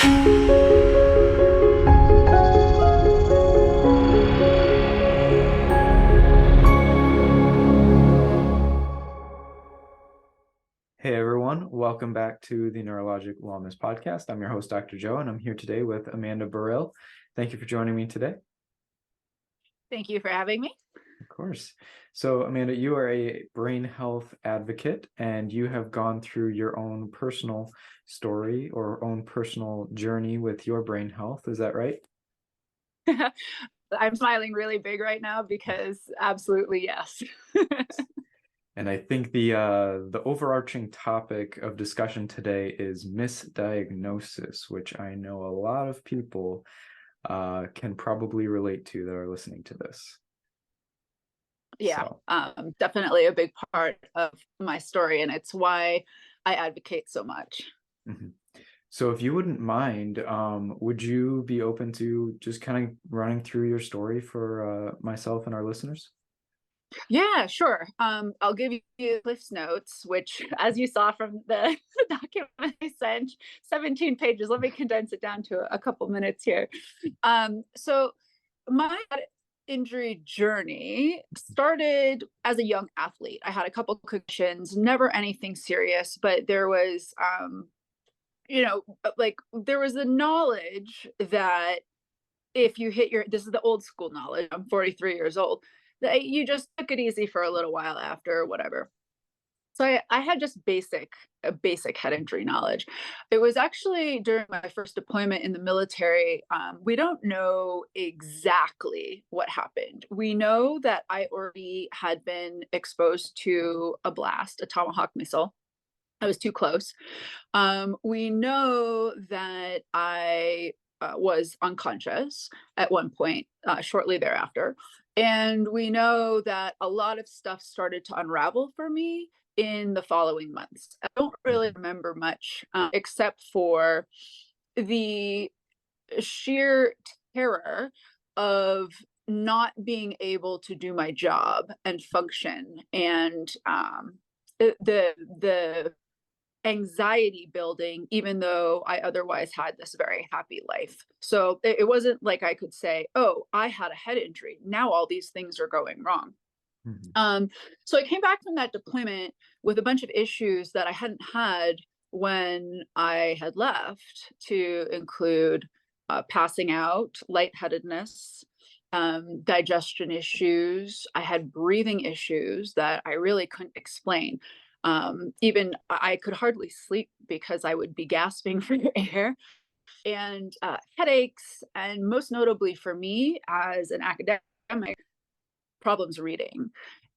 Hey everyone, welcome back to the Neurologic Wellness Podcast. I'm your host, Dr. Joe, and I'm here today with Amanda Burrill. Thank you for joining me today. Thank you for having me. Of course. So, Amanda, you are a brain health advocate, and you have gone through your own personal story or own personal journey with your brain health. Is that right? I'm smiling really big right now because absolutely yes. And I think the overarching topic of discussion today is misdiagnosis, which I know a lot of people can probably relate to that are listening to this. Yeah, So. Definitely a big part of my story, and it's why I advocate so much. Mm-hmm. So if you wouldn't mind, would you be open to just kind of running through your story for myself and our listeners? Yeah, sure. I'll give you Cliff's notes, which, as you saw from the document I sent, 17 pages. Let me condense it down to a couple minutes here. So my injury journey started as a young athlete. I had a couple concussions, never anything serious, but there was, there was the knowledge that if you hit this is the old school knowledge. I'm 43 years old. That you just took it easy for a little while after, whatever. So I had just basic head injury knowledge. It was actually during my first deployment in the military. We don't know exactly what happened. We know that I already had been exposed to a blast, a Tomahawk missile. I was too close. We know that I was unconscious at one point shortly thereafter. And we know that a lot of stuff started to unravel for me in the following months. I don't really remember much except for the sheer terror of not being able to do my job and function, and the anxiety building, even though I otherwise had this very happy life. So it wasn't like I could say, oh, I had a head injury. Now all these things are going wrong. Mm-hmm. So I came back from that deployment with a bunch of issues that I hadn't had when I had left, to include passing out, lightheadedness, digestion issues. I had breathing issues that I really couldn't explain. Even I could hardly sleep because I would be gasping for air, and headaches, and most notably for me as an academic, problems reading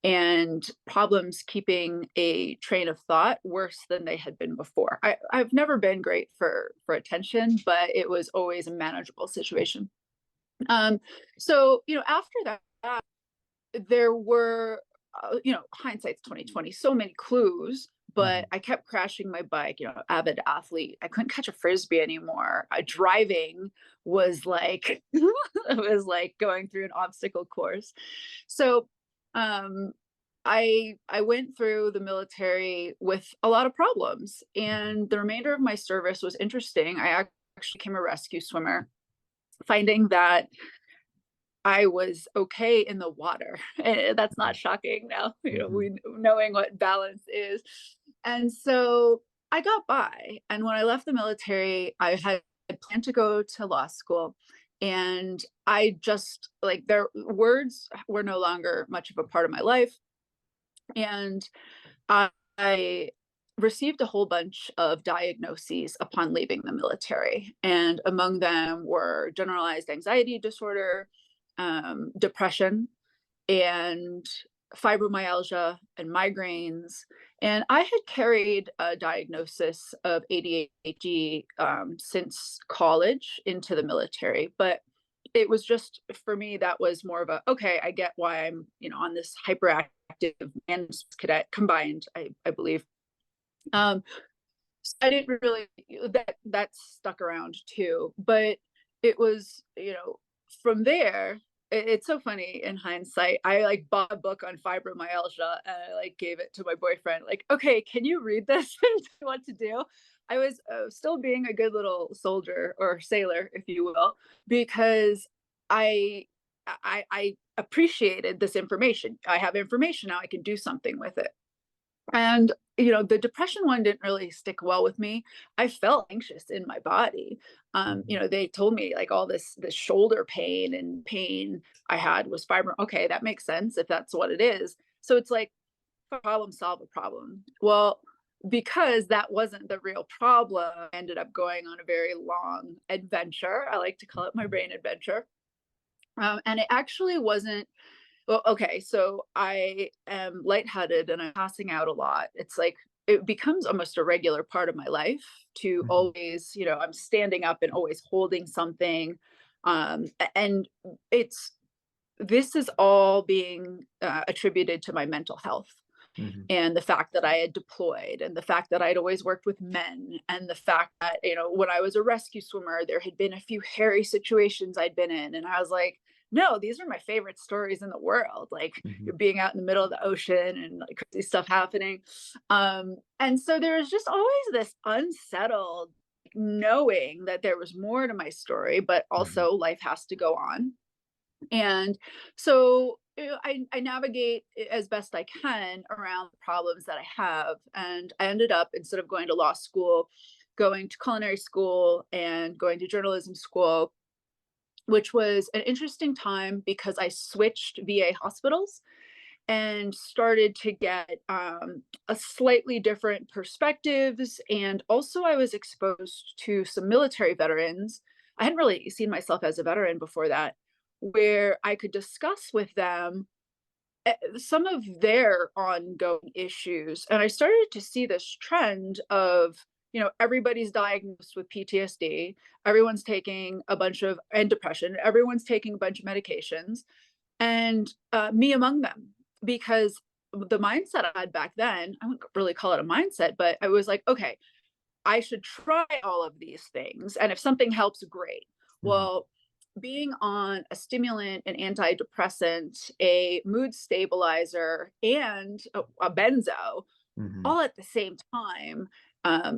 and problems keeping a train of thought worse than they had been before. I've never been great for attention, but it was always a manageable situation. So after that, there were hindsight's 2020, so many clues, but I kept crashing my bike. Avid athlete, I couldn't catch a frisbee anymore. Driving was like it was like going through an obstacle course. So I went through the military with a lot of problems, and the remainder of my service was interesting. I actually became a rescue swimmer, finding that I was okay in the water. And that's not shocking now, we knowing what balance is. And so I got by. And when I left the military, I had planned to go to law school. And I just like, their words were no longer much of a part of my life. And I received a whole bunch of diagnoses upon leaving the military. And among them were generalized anxiety disorder, depression, and fibromyalgia and migraines. And I had carried a diagnosis of ADHD since college into the military, but it was just, for me, that was more of a, okay, I get why I'm, on this hyperactive and cadet combined, I believe. So I didn't really, that stuck around too, but it was, from there, it's so funny in hindsight. I like bought a book on fibromyalgia and I like gave it to my boyfriend, like, okay, can you read this and tell me what to do? I was still being a good little soldier or sailor, if you will, because I I appreciated this information. I have information now. I can do something with it. And, the depression one didn't really stick well with me. I felt anxious in my body. Mhm. They told me like all this shoulder pain and pain I had was fibro. Okay, that makes sense if that's what it is. So it's like problem, solve a problem. Well, because that wasn't the real problem, I ended up going on a very long adventure. I like to call it my Mhm. brain adventure. And it actually wasn't. Well, okay, so I am lightheaded and I'm passing out a lot. It's like it becomes almost a regular part of my life to Mhm. always, I'm standing up and always holding something. And it's this is all being attributed to my mental health Mhm. and the fact that I had deployed and the fact that I'd always worked with men and the fact that, when I was a rescue swimmer, there had been a few hairy situations I'd been in. And I was like, no, these are my favorite stories in the world. Like Mhm. you're being out in the middle of the ocean and like crazy stuff happening. And so there was just always this unsettled knowing that there was more to my story, but Mhm. also life has to go on. And so I navigate as best I can around the problems that I have. And I ended up, instead of going to law school, going to culinary school and going to journalism school, which was an interesting time because I switched VA hospitals and started to get a slightly different perspectives. And also, I was exposed to some military veterans. I hadn't really seen myself as a veteran before that, where I could discuss with them some of their ongoing issues. And I started to see this trend of, everybody's diagnosed with PTSD, everyone's taking a bunch of, and depression, everyone's taking a bunch of medications and me among them, because the mindset I had back then, I wouldn't really call it a mindset, but I was like, okay, I should try all of these things. And if something helps, great. Mhm. Well, being on a stimulant, an antidepressant, a mood stabilizer, and a benzo Mhm. all at the same time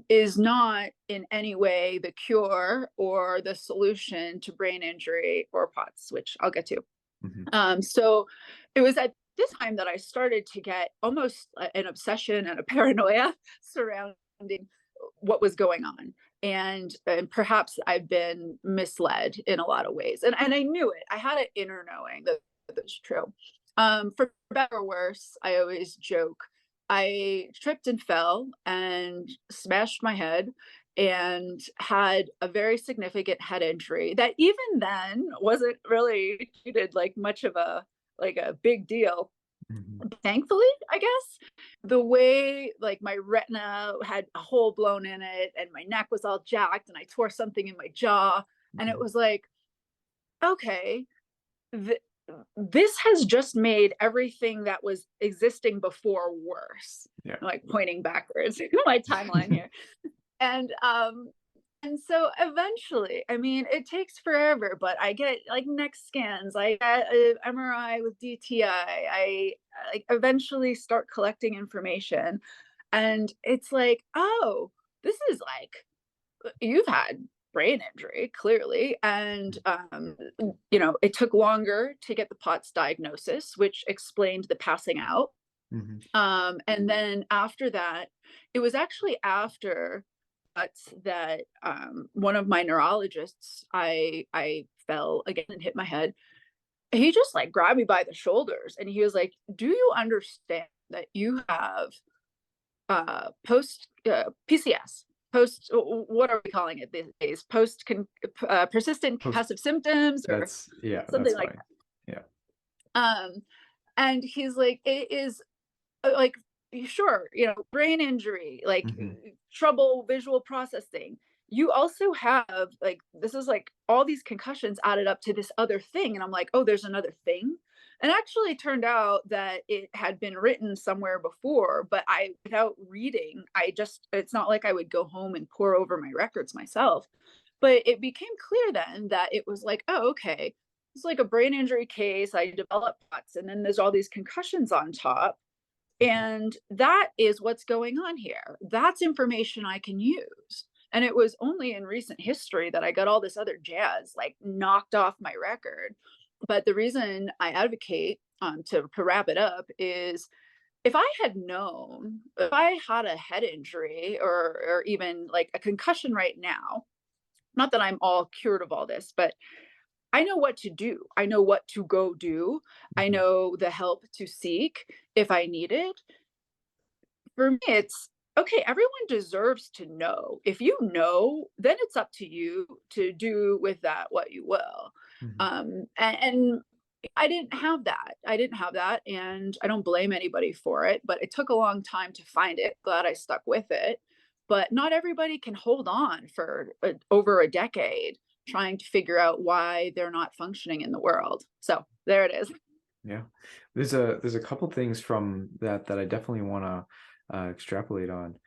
is not in any way the cure or the solution to brain injury or POTS, which I'll get to. Mhm. So it was at this time that I started to get almost an obsession and a paranoia surrounding what was going on. And perhaps I've been misled in a lot of ways. And I knew it. I had an inner knowing that that was true. For better or worse, I always joke. I tripped and fell and smashed my head and had a very significant head injury that even then wasn't really treated like much of a big deal. Mhm. Thankfully, I guess the way like my retina had a hole blown in it and my neck was all jacked and I tore something in my jaw, and it Mhm. was like, okay, th- this has just made everything that was existing before worse. Yeah. Like pointing backwards, my timeline here. And so eventually, I mean, it takes forever, but I get like neck scans, I get a MRI with DTI, I like eventually start collecting information. And it's like, oh, this is like you've had brain injury clearly. And it took longer to get the POTS diagnosis, which explained the passing out. Mhm. And then after that, it was actually after that one of my neurologists, I fell again and hit my head. He just like grabbed me by the shoulders and he was like, "Do you understand that you have post PCS?" Post, what are we calling it these days? Persistent Post concussive symptoms or That's yeah, something that's like fine. Yeah. that. And he's like, it is like sure, brain injury, like Mhm. trouble visual processing. You also have like this is like all these concussions added up to this other thing, and I'm like, oh, there's another thing. And actually turned out that it had been written somewhere before, but I without reading, I just it's not like I would go home and pour over my records myself. But it became clear then that it was like, oh, okay, it's like a brain injury case. I developed POTS, and then there's all these concussions on top. And that is what's going on here. That's information I can use. And it was only in recent history that I got all this other jazz like knocked off my record. But the reason I advocate, to wrap it up, is if I had known, if I had a head injury or even like a concussion right now, not that I'm all cured of all this, but I know what to do. I know what to go do. I Mhm. know the help to seek if I need it. For me, it's okay, everyone deserves to know. If you know, then it's up to you to do with that what you will. Mhm. And I didn't have that. I didn't have that, and I don't blame anybody for it, but it took a long time to find it. Glad I stuck with it. But not everybody can hold on for over a decade trying to figure out why they're not functioning in the world. So there it is. Yeah, there's a couple things from that that I definitely want to extrapolate on.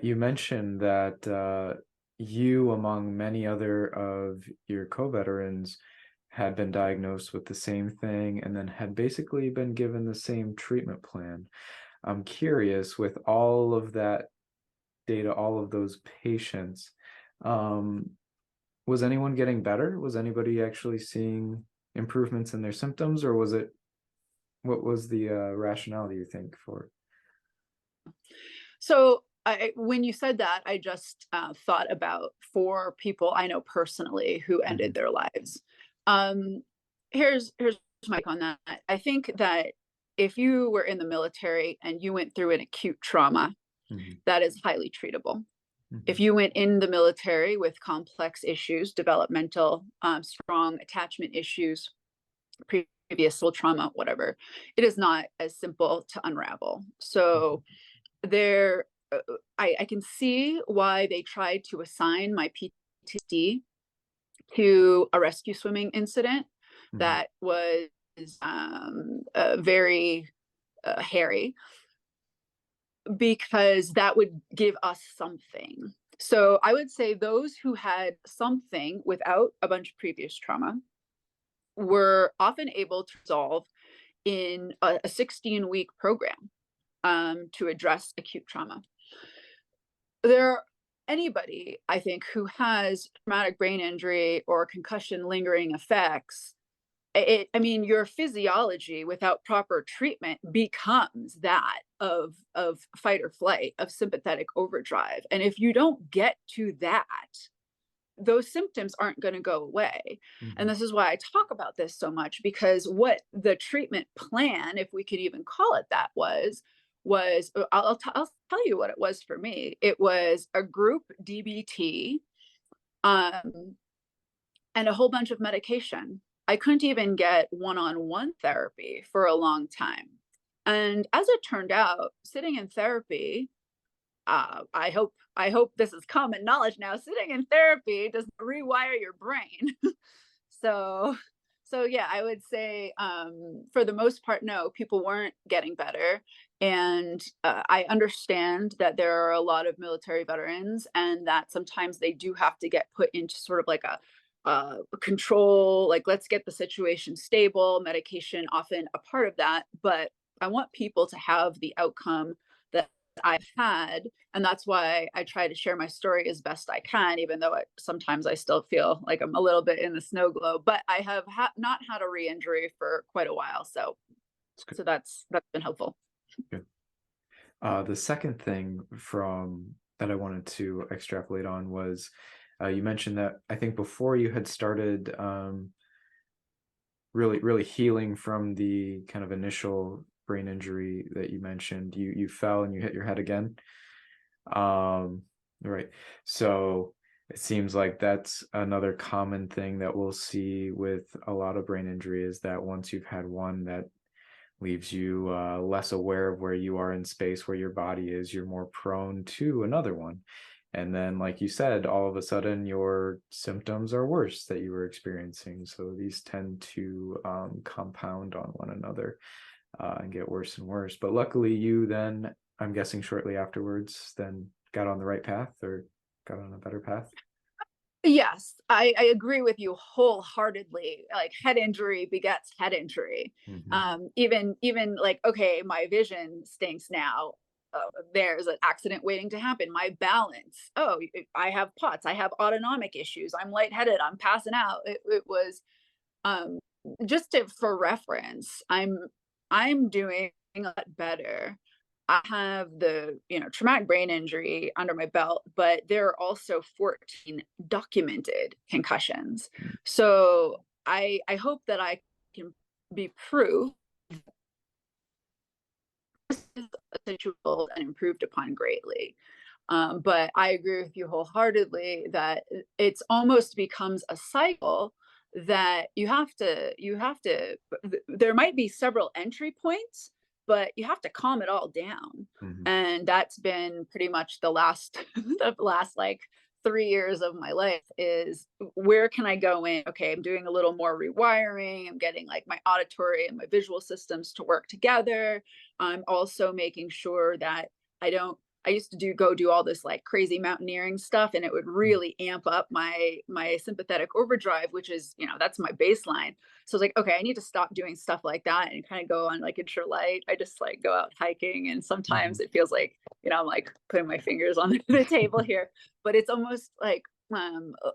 You mentioned that you, among many other of your co-veterans, had been diagnosed with the same thing and then had basically been given the same treatment plan. I'm curious, with all of that data, all of those patients, um, was anyone getting better? Was anybody actually seeing improvements in their symptoms, or was it what was the rationale, do you think, for? So when you said that, I just thought about four people I know personally who ended Mhm, their lives. Um, here's my take on that. I think that if you were in the military and you went through an acute trauma, mhm, that is highly treatable. If mhm, you went in the military with complex issues, developmental, strong attachment issues, previous soul trauma, whatever, it is not as simple to unravel. mhm, So there I can see why they tried to assign my PTSD to a rescue swimming incident mhm, that was very hairy, because that would give us something. So I would say those who had something without a bunch of previous trauma were often able to resolve in a 16-week program, to address acute trauma. There Anybody, I think, who has traumatic brain injury or concussion lingering effects, I mean, your physiology without proper treatment becomes that of fight or flight, of sympathetic overdrive. And if you don't get to that, those symptoms aren't going to go away. And mhm, this is why I talk about this so much, because what the treatment plan, if we could even call it that, was I'll tell you what it was for me. It was a group DBT, um, and a whole bunch of medication. I couldn't even get one-on-one therapy for a long time. And as it turned out, sitting in therapy, I hope this is common knowledge now. Sitting in therapy does rewire your brain. So so yeah, I would say, for the most part, no, people weren't getting better. And I understand that there are a lot of military veterans, and that sometimes they do have to get put into sort of like a control, like let's get the situation stable. Medication often a part of that, but I want people to have the outcome that I've had, and that's why I try to share my story as best I can, even though sometimes I still feel like I'm a little bit in the snow globe. But I have not had a re-injury for quite a while, so that's good, that's been helpful. good. The second thing from that I wanted to extrapolate on was, you mentioned that I think before you had started really healing from the kind of initial brain injury that you mentioned, you fell and you hit your head again. Um, right. So it seems like that's another common thing that we'll see with a lot of brain injury, is that once you've had one that leaves you less aware of where you are in space, where your body is, you're more prone to another one. And then, like you said, all of a sudden your symptoms are worse that you were experiencing. So these tend to compound on one another and get worse and worse. But luckily, you then, I'm guessing shortly afterwards, then got on the right path or got on a better path. Yes, I agree with you wholeheartedly. Like head injury begets head injury. Hmm. Even like, okay, my vision stinks now. There's an accident waiting to happen. My balance. Oh, I have POTS. I have autonomic issues. I'm lightheaded. I'm passing out. It was um for reference. I'm doing a lot better. I have the, traumatic brain injury under my belt, but there are also 14 documented concussions. So I hope that I can be proof this is essentially and improved upon greatly. But I agree with you wholeheartedly that it's almost becomes a cycle that there might be several entry points, but you have to calm it all down. Hmm. And that's been pretty much the last the last like 3 years of my life is where can I go in? Okay, I'm doing a little more rewiring. I'm getting like my auditory and my visual systems to work together. I'm also making sure that I don't I used to do all this like crazy mountaineering stuff, and it would really amp up my sympathetic overdrive, which is, that's my baseline. So I was like, okay, I need to stop doing stuff like that and kind of go on like intralight. I just like go out hiking, and Hmm. sometimes it feels like, I'm like putting my fingers on the table here, but it's almost like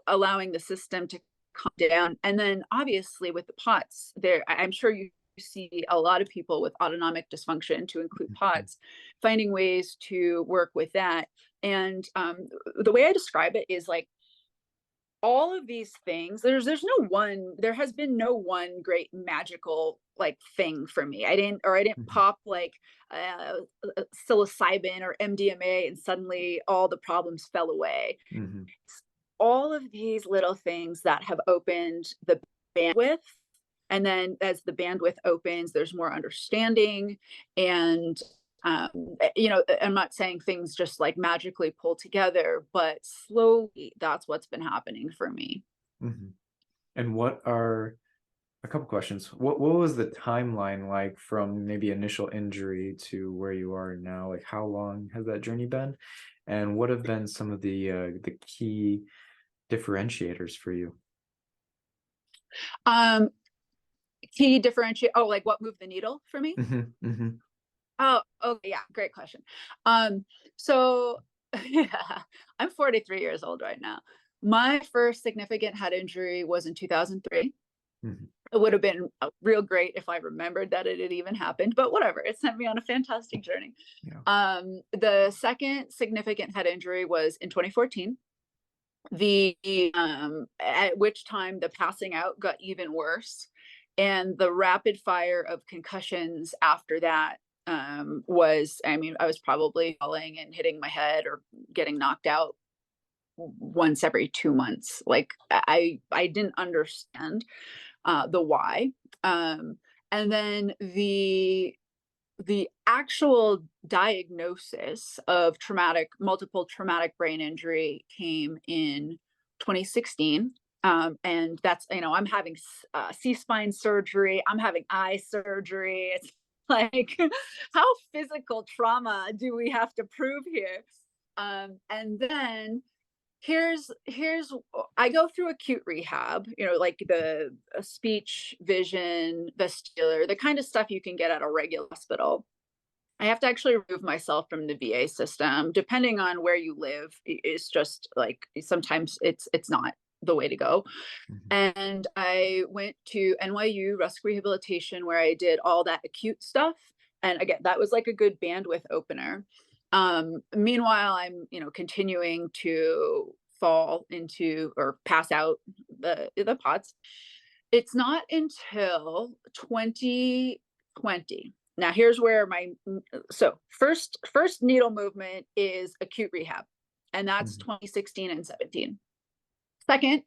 allowing the system to calm down. And then obviously with the POTS, I'm sure you see a lot of people with autonomic dysfunction, to include POTS, finding ways to work with that. And the way I describe it is like all of these things. There has been no one great magical like thing for me. I didn't Hmm. pop like uh, psilocybin or MDMA and suddenly all the problems fell away. Hmm. All of these little things that have opened the bandwidth, and then as the bandwidth opens there's more understanding. And I'm not saying things just like magically pull together, but slowly that's what's been happening for me. Hmm. And what are a couple questions? What was the timeline like from maybe initial injury to where you are now? Like how long has that journey been? And what have been some of the key differentiators for you? um Key differentiate, oh, like what moved the needle for me? Hmm. Hmm. Oh, okay, yeah, great question. So yeah, I'm 43 years old right now. My first significant head injury was in 2003. Hmm. It would have been real great if I remembered that it had even happened, but whatever. It sent me on a fantastic journey. Yeah. The second significant head injury was in 2014. The At which time the passing out got even worse, and the rapid fire of concussions after that was, I mean, I was probably falling and hitting my head or getting knocked out once every 2 months. Like I didn't understand the why. Um, and then the actual diagnosis of multiple traumatic brain injury came in 2016. And that's, I'm having C-spine surgery. I'm having eye surgery. It's like, how physical trauma do we have to prove here? And then here's I go through acute rehab, like the speech, vision, vestibular, the kind of stuff you can get at a regular hospital. I have to actually remove myself from the VA system. Depending on where you live, it's just like sometimes it's not the way to go. Hmm. And I went to NYU Risk Rehabilitation where I did all that acute stuff. And again, that was like a good bandwidth opener. Meanwhile, I'm, continuing to fall into or pass out the POTS. It's not until 2020. Now here's where my so first needle movement is acute rehab, and that's Hmm. 2016 and 17. Second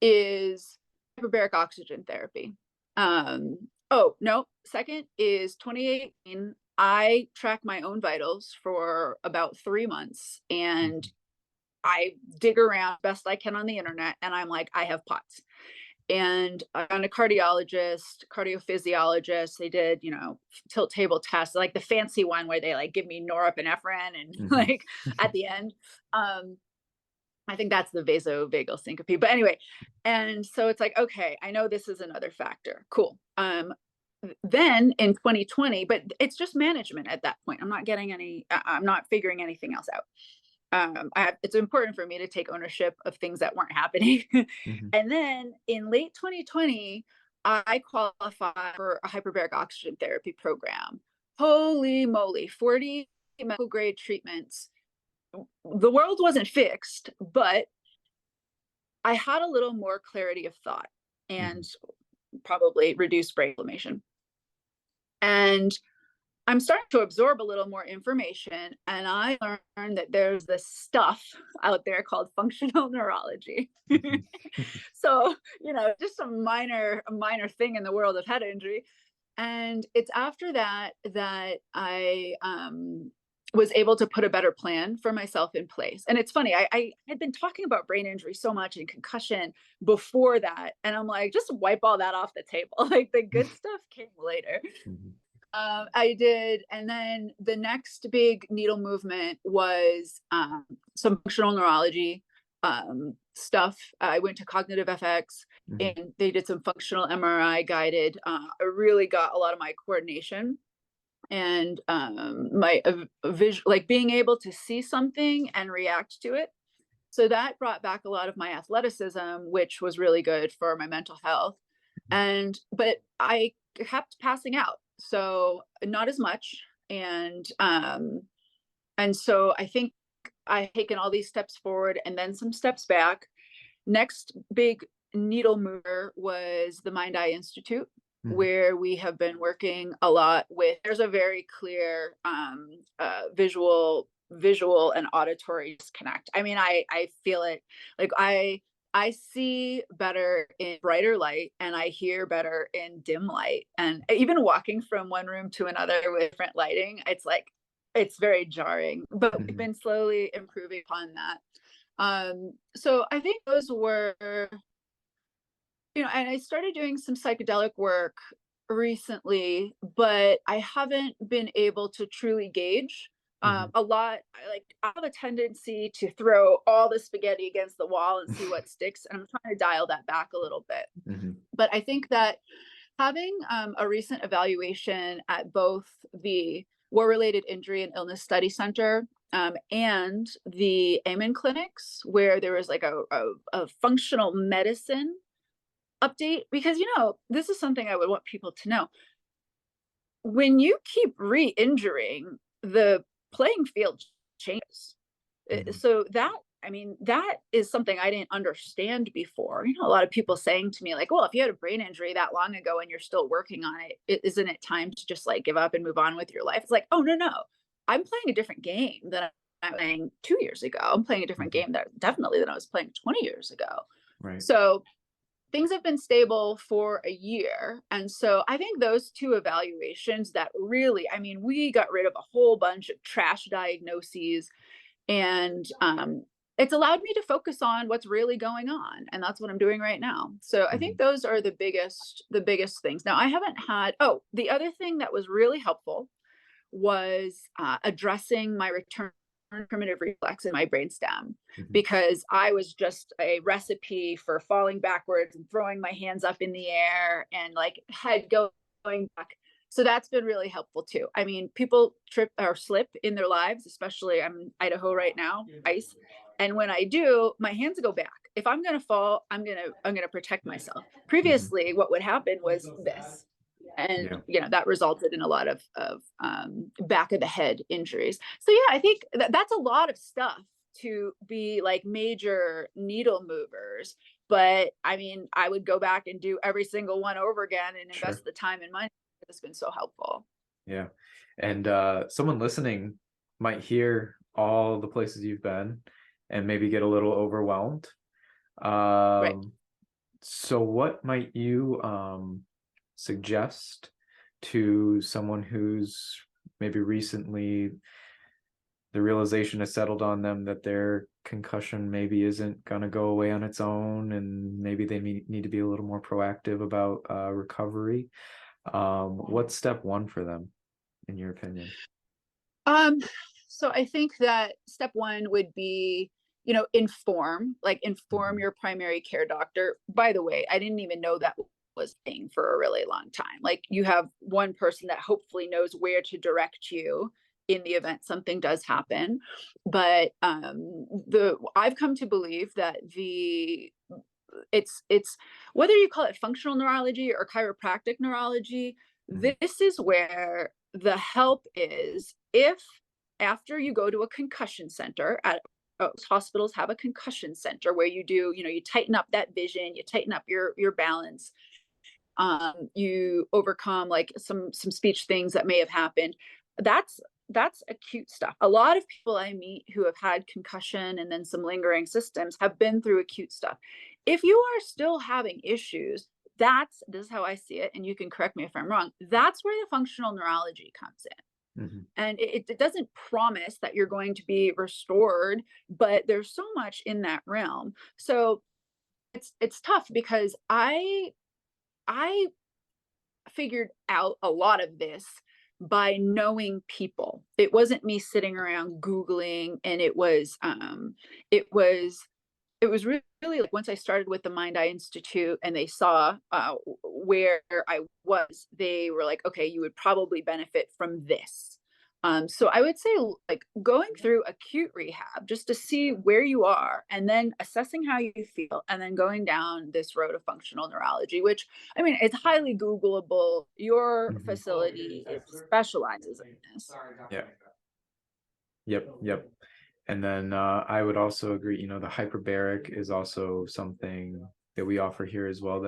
is hyperbaric oxygen therapy. Oh, no, second is 2018. I track my own vitals for about 3 months, and I dig around best I can on the internet, and I'm like, I have POTS. And I'm a cardiologist, cardiophysiologist. They did, tilt table tests, like the fancy one where they like give me norepinephrine and Hmm. like at the end. Um, I think that's the vasovagal syncope. But anyway, and so it's like, okay, I know this is another factor. Cool. Then in 2020, but it's just management at that point. I'm not figuring anything else out. It's important for me to take ownership of things that weren't happening. Mhm. And then in late 2020, I qualified for a hyperbaric oxygen therapy program. Holy moly, 40 medical grade treatments. The world wasn't fixed, but I had a little more clarity of thought and Mhm. probably reduced brain inflammation. And I'm starting to absorb a little more information, and I learned that there's this stuff out there called functional neurology. Mhm. So, just a minor thing in the world of head injury. And it's after that that I was able to put a better plan for myself in place. And it's funny, I had been talking about brain injury so much and concussion before that. And I'm like, just wipe all that off the table. Like the good stuff came later. Mhm. I did. And then the next big needle movement was some functional neurology stuff. I went to Cognitive FX Mhm. and they did some functional MRI guided. I really got a lot of my coordination and my visual, like being able to see something and react to it. So that brought back a lot of my athleticism, which was really good for my mental health. But I kept passing out, so not as much. And so I think I've taken all these steps forward and then some steps back. Next big needle mover was the Mind Eye Institute, Mhm. where we have been working a lot with. There's a very clear visual and auditory disconnect. I mean, I feel it. Like I see better in brighter light and I hear better in dim light. And even walking from one room to another with different lighting, it's very jarring. But we've Mhm. been slowly improving upon that. So I think those were, and I started doing some psychedelic work recently, but I haven't been able to truly gauge Mhm. a lot. I have a tendency to throw all the spaghetti against the wall and see what sticks. And I'm trying to dial that back a little bit. Mhm. But I think that having a recent evaluation at both the War Related Injury and Illness Study Center and the Amen clinics, where there was like a functional medicine update, because, this is something I would want people to know. When you keep re injuring, the playing field changes. Mhm. So that is something I didn't understand before. A lot of people saying to me, like, well, if you had a brain injury that long ago and you're still working on it, isn't it time to just like give up and move on with your life? It's like, oh, no, no. I'm playing a different game than I'm playing 2 years ago. I'm playing a different Mhm. game that definitely than I was playing 20 years ago. Right. So things have been stable for a year. And so I think those two evaluations that really, I mean, we got rid of a whole bunch of trash diagnoses and it's allowed me to focus on what's really going on, and that's what I'm doing right now. So I think Mhm. those are the biggest things. Now I haven't had. Oh, the other thing that was really helpful was addressing my return primitive reflex in my brainstem, Mhm. because I was just a recipe for falling backwards and throwing my hands up in the air and like head going back. So that's been really helpful too. I mean, people trip or slip in their lives, especially I'm in Idaho right now, ice. And when I do, my hands go back. If I'm gonna fall, I'm gonna protect myself. Mhm. Previously, what would happen was this, and Yeah. that resulted in a lot of back of the head injuries. So yeah, I think that's a lot of stuff to be like major needle movers. But I mean, I would go back and do every single one over again and Sure. invest the time and money. It's been so helpful. Yeah. And someone listening might hear all the places you've been and maybe get a little overwhelmed. Right. Um, so what might you suggest to someone who's maybe recently the realization has settled on them that their concussion maybe isn't going to go away on its own, and maybe they need to be a little more proactive about recovery? What's step one for them, in your opinion? Um, so I think that step one would be inform Mhm. your primary care doctor. By the way, I didn't even know that was a thing for a really long time. Like, you have one person that hopefully knows where to direct you in the event something does happen. But the I've come to believe that the it's whether you call it functional neurology or chiropractic neurology, Mhm. this is where the help is. If after you go to a concussion center, at hospitals have a concussion center where you tighten up that vision, you tighten up your balance, you overcome like some speech things that may have happened. That's acute stuff. A lot of people I meet who have had concussion and then some lingering systems have been through acute stuff. If you are still having issues, this is how I see it, and you can correct me if I'm wrong. That's where the functional neurology comes in. Mhm. And it doesn't promise that you're going to be restored, but there's so much in that realm. So it's tough because I figured out a lot of this by knowing people. It wasn't me sitting around Googling, and it was really like once I started with the Mind Eye Institute and they saw where I was, they were like, okay, you would probably benefit from this. So I would say like going through acute rehab just to see where you are and then assessing how you feel and then going down this road of functional neurology, which I mean, it's highly Googleable. Your Mhm. facility specializes in this. Yeah. Yep. Yep. And then I would also agree, the hyperbaric is also something that we offer here as well.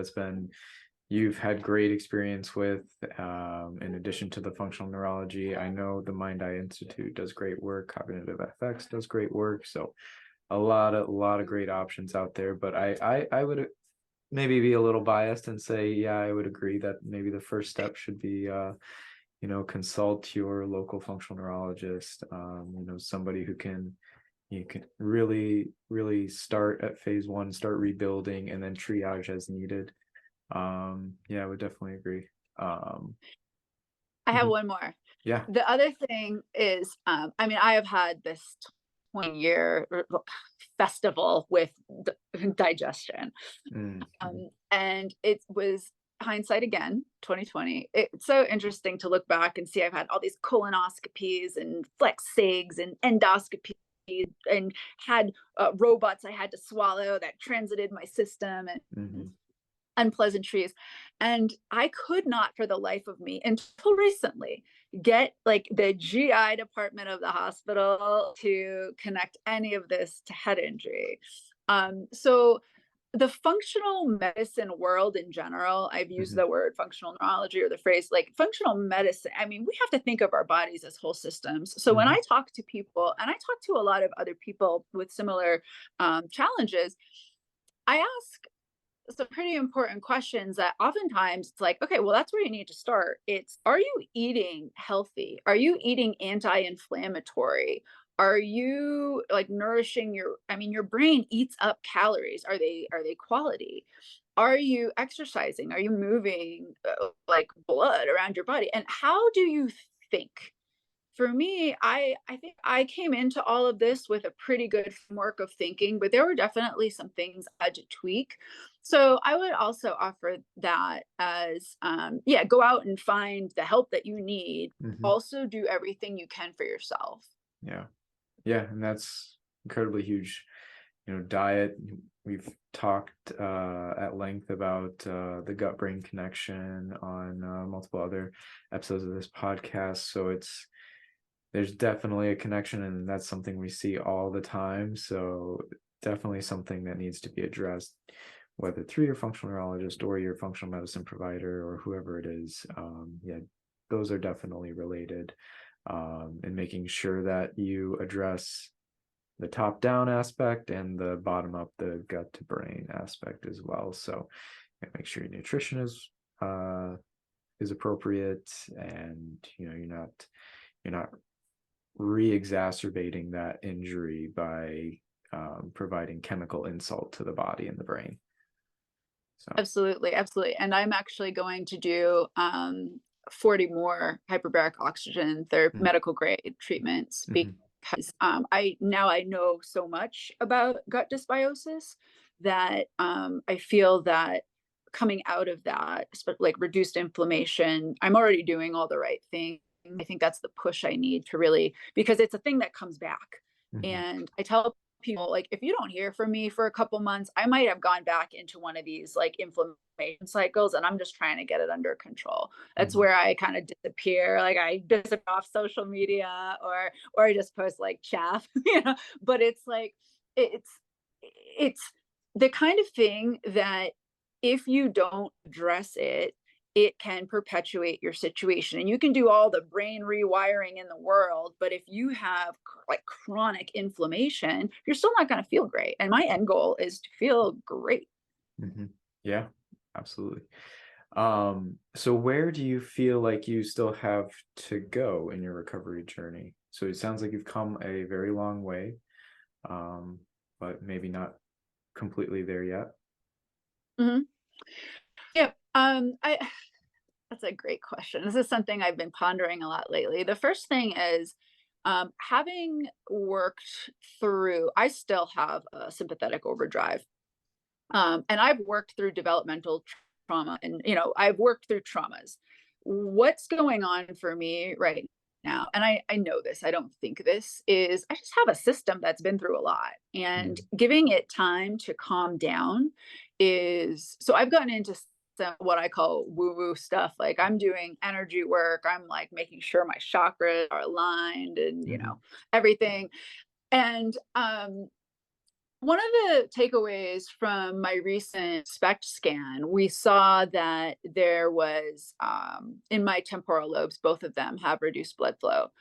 You've had great experience with, in addition to the functional neurology. I know the Mind Eye Institute does great work. Cognitive FX does great work. So a lot of great options out there. But I would maybe be a little biased and say, yeah, I would agree that maybe the first step should be, consult your local functional neurologist, somebody who you can really start at phase one, start rebuilding, and then triage as needed. Yeah, I would definitely agree. Um, I have mhm. one more. Yeah. The other thing is, I mean, I have had this 20-year festival with digestion. Mhm. And it was hindsight again, 2020. It's so interesting to look back and see I've had all these colonoscopies and flex SIGs and endoscopies and had robots I had to swallow that transited my system and Mhm. unpleasantries. And I could not for the life of me until recently get like the GI department of the hospital to connect any of this to head injury. So the functional medicine world in general, I've used Mhm. the word functional neurology or the phrase like functional medicine. I mean, we have to think of our bodies as whole systems. So when Mhm. I talk to people, and I talk to a lot of other people with similar challenges, I ask some pretty important questions that oftentimes it's like, okay, well, that's where you need to start. It's, are you eating healthy? Are you eating anti-inflammatory? Are you like nourishing I mean, your brain eats up calories. Are they quality? Are you exercising? Are you moving like blood around your body? And how do you think? For me, I think I came into all of this with a pretty good framework of thinking, but there were definitely some things I had to tweak. So I would also offer that as, yeah, go out and find the help that you need. Mhm. Also do everything you can for yourself. Yeah. Yeah, and that's incredibly huge. Diet. We've talked at length about the gut brain connection on multiple other episodes of this podcast. So there's definitely a connection, and that's something we see all the time. So definitely something that needs to be addressed, whether through your functional neurologist or your functional medicine provider or whoever it is. Yeah, those are definitely related. And making sure that you address the top down aspect and the bottom up, the gut to brain aspect as well. So make sure your nutrition is appropriate, and you're not re-exacerbating that injury by providing chemical insult to the body and the brain. So Absolutely, absolutely. And I'm actually going to do 40 more hyperbaric oxygen, their mm, medical grade treatments mhm. because I know so much about gut dysbiosis that I feel that coming out of that, like reduced inflammation, I'm already doing all the right things. I think that's the push I need to really, because it's a thing that comes back. Mhm. And I tell people, like, if you don't hear from me for a couple months, I might have gone back into one of these like inflammation cycles, and I'm just trying to get it under control. That's Mhm. where I kind of disappear. Like I disappear off social media, or I just post like chaff, but it's like it's it's the kind of thing that if you don't address it, it can perpetuate your situation. And you can do all the brain rewiring in the world, but if you have like chronic inflammation, you're still not going to feel great. And my end goal is to feel great. Mhm. Yeah, absolutely. So where do you feel like you still have to go in your recovery journey? So it sounds like you've come a very long way, um, but maybe not completely there yet. Mhm. Yeah. I That's a great question. This is something I've been pondering a lot lately. The first thing is having worked through, I still have a sympathetic overdrive. And I've worked through developmental trauma, and, I've worked through traumas. What's going on for me right now, and I know this, I don't think this, is I just have a system that's been through a lot, and Mhm. giving it time to calm down is, so I've gotten into some what I call woo woo stuff. Like I'm doing energy work, I'm like making sure my chakras are aligned and, Mhm. everything. And one of the takeaways from my recent SPECT scan, we saw that there was, in my temporal lobes, both of them have reduced blood flow.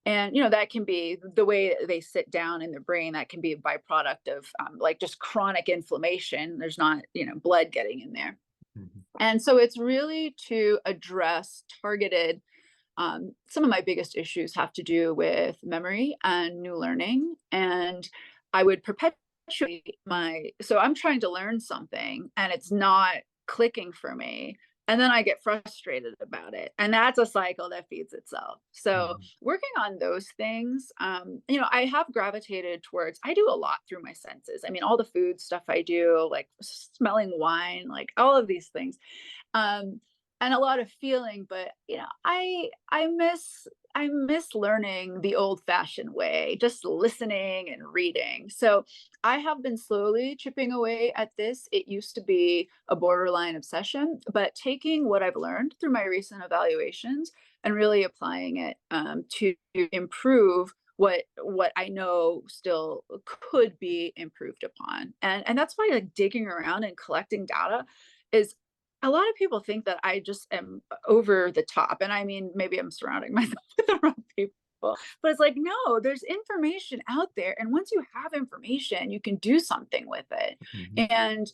And, that can be the way they sit down in the brain, that can be a byproduct of like just chronic inflammation. There's not, blood getting in there. Mhm. And so it's really to address targeted. Some of my biggest issues have to do with memory and new learning. And I would perpetuate so I'm trying to learn something and it's not clicking for me. And then I get frustrated about it. And that's a cycle that feeds itself. So Mhm. working on those things, I have gravitated towards, I do a lot through my senses. I mean, all the food stuff I do, like smelling wine, like all of these things, um and a lot of feeling. But I miss learning the old fashioned way, just listening and reading. So I have been slowly chipping away at this. It used to be a borderline obsession, but taking what I've learned through my recent evaluations and really applying it to improve what I know still could be improved upon. And that's why, like, digging around and collecting data is, a lot of people think that I just am over the top. And I mean, maybe I'm surrounding myself with the wrong people. But it's like, no, there's information out there. And once you have information, you can do something with it. Mhm. And,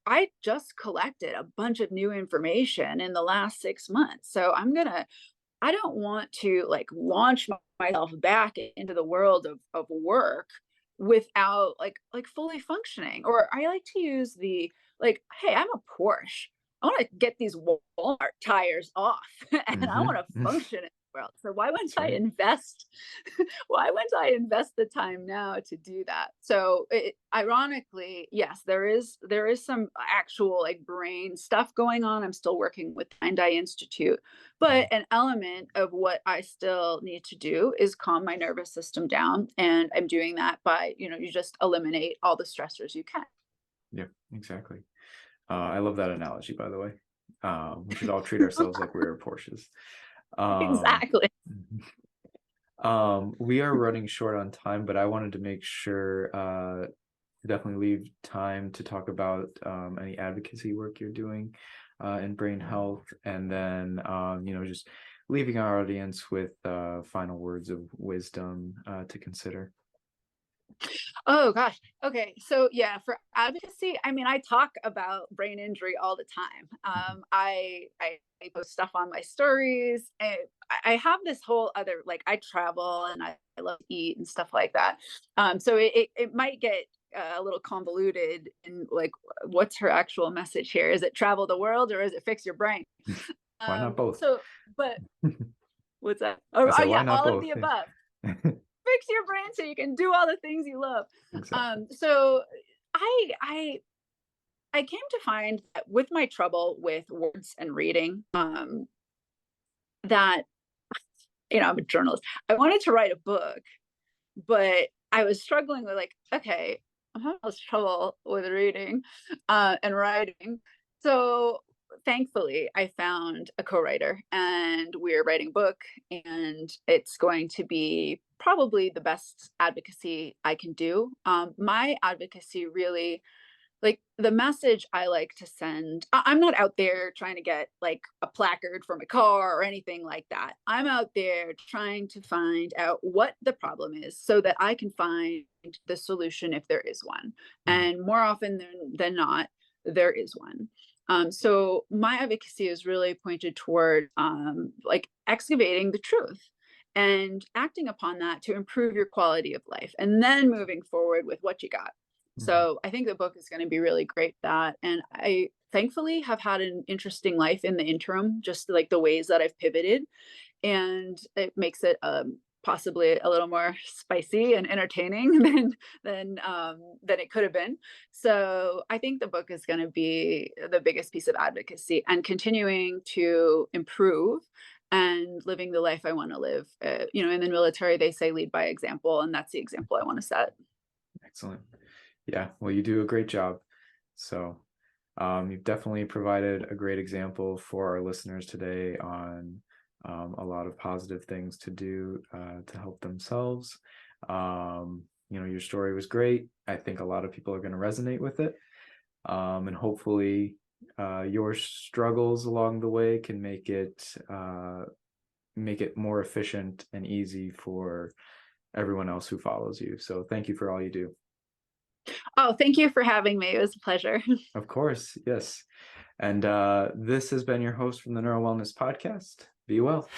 I just collected a bunch of new information in the last 6 months. So I don't want to like launch myself back into the world of work without like fully functioning. Or I like to use the, like, hey, I'm a Porsche. I want to get these Walmart tires off and I want Mhm. to function in the world. So why wouldn't That's I right. invest why wouldn't I invest the time now to do that? So ironically, yes, there is some actual like brain stuff going on. I'm still working with Mind Eye Institute, but Mhm. an element of what I still need to do is calm my nervous system down, and I'm doing that by, you just eliminate all the stressors you can. Yeah, exactly. I love that analogy, by the way. We should all treat ourselves like we are Porsches. Um, Exactly. mhm. We are running short on time, but I wanted to make sure to definitely leave time to talk about any advocacy work you're doing in brain health, and then just leaving our audience with final words of wisdom to consider. Oh gosh. Okay. So yeah, for advocacy, I mean, I talk about brain injury all the time. Mhm. I post stuff on my stories. And I have this whole other, like, I travel and I love to eat and stuff like that. So it might get a little convoluted in like, what's her actual message here? Is it travel the world or is it fix your brain? Why not both? So, but what's that? I Oh said, why yeah, not all of both? the Yeah. above. fix your brain so you can do all the things you love. Exactly. So I came to find that with my trouble with words and reading, that I'm a journalist. I wanted to write a book, but I was struggling with like, okay, I'm having all this trouble with reading and writing. So thankfully, I found a co-writer, and we're writing a book, and it's going to be probably the best advocacy I can do. My advocacy really, like, the message I like to send, I'm not out there trying to get like a placard for my car or anything like that. I'm out there trying to find out what the problem is so that I can find the solution if there is one. Mhm. And more often than not, there is one. So my advocacy is really pointed toward like excavating the truth and acting upon that to improve your quality of life, and then moving forward with what you got. Mhm. So I think the book is going to be really great at that. And I thankfully have had an interesting life in the interim, just like the ways that I've pivoted. And it makes it possibly a little more spicy and entertaining than it could have been. So I think the book is going to be the biggest piece of advocacy and continuing to improve and living the life I want to live. In the military, they say lead by example, and that's the example I want to set. Excellent. Yeah, well, you do a great job. So, you've definitely provided a great example for our listeners today on a lot of positive things to do to help themselves. Your story was great. I think a lot of people are going to resonate with it. And hopefully, your struggles along the way can make it more efficient and easy for everyone else who follows you. So, thank you for all you do. Oh, thank you for having me. It was a pleasure. Of course, yes. And this has been your host from the Neuro Wellness Podcast. Be well.